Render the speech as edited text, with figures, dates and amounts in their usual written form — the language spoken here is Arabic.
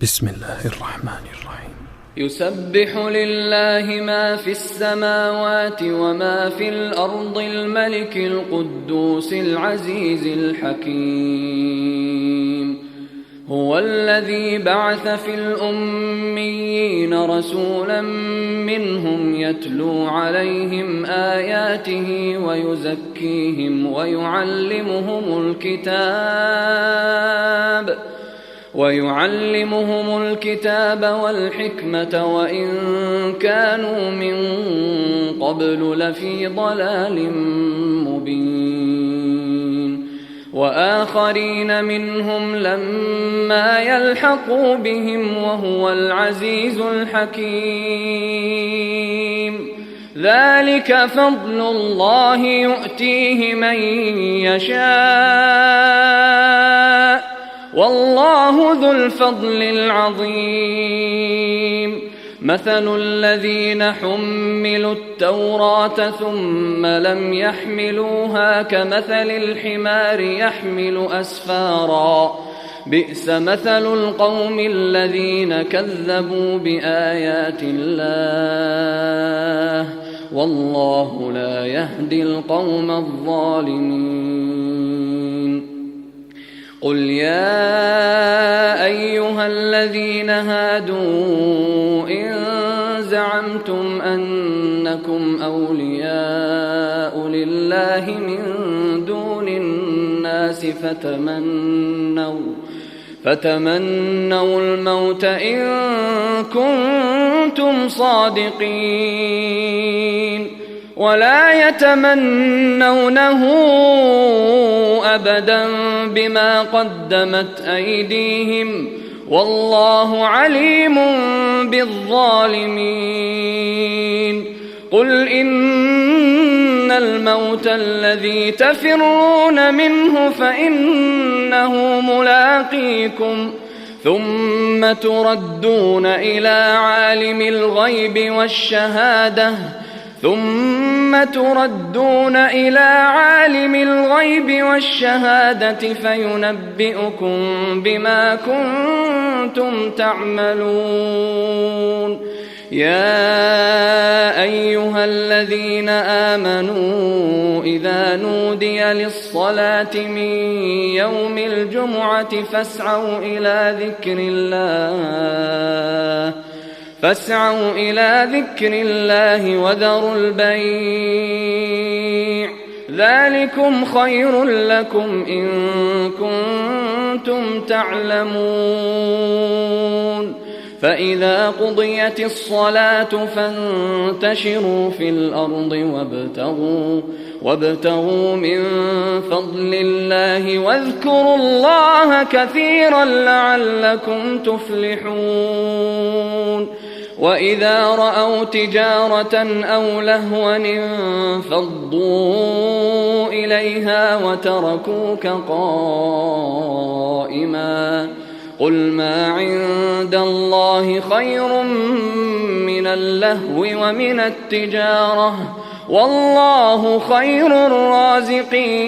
بسم الله الرحمن الرحيم. يسبح لله ما في السماوات وما في الأرض الملك القدوس العزيز الحكيم. هو الذي بعث في الأميين رسولا منهم يتلو عليهم آياته ويزكيهم ويعلمهم الكتاب والحكمة وإن كانوا من قبل لفي ضلال مبين. وآخرين منهم لما يلحقوا بهم وهو العزيز الحكيم. ذلك فضل الله يؤتيه من يشاء والله ذو الفضل العظيم. مثل الذين حملوا التوراة ثم لم يحملوها كمثل الحمار يحمل أسفارا بئس مثل القوم الذين كذبوا بآيات الله والله لا يهدي القوم الظالمين. قل يا أيها الذين هادوا إن زعمتم أنكم أولياء لله من دون الناس فتمنوا الموت إن كنتم صادقين ولا يتمنونه أبدا بما قدمت أيديهم والله عليم بالظالمين. قل إن الموت الذي تفرون منه فإنه ملاقيكم ثم تردون إلى عالم الغيب والشهادة فينبئكم بما كنتم تعملون. يا أيها الذين آمنوا إذا نودي للصلاة من يوم الجمعة فاسعوا إلى ذكر الله وذروا البيع ذلكم خير لكم إن كنتم تعلمون. فإذا قضيت الصلاة فانتشروا في الأرض وابتغوا من فضل الله واذكروا الله كثيرا لعلكم تفلحون. وإذا رأوا تجارة أو لهوا انفضوا إليها وتركوك قائما قل ما عند الله خير من اللهو ومن التجارة والله خير الرازقين.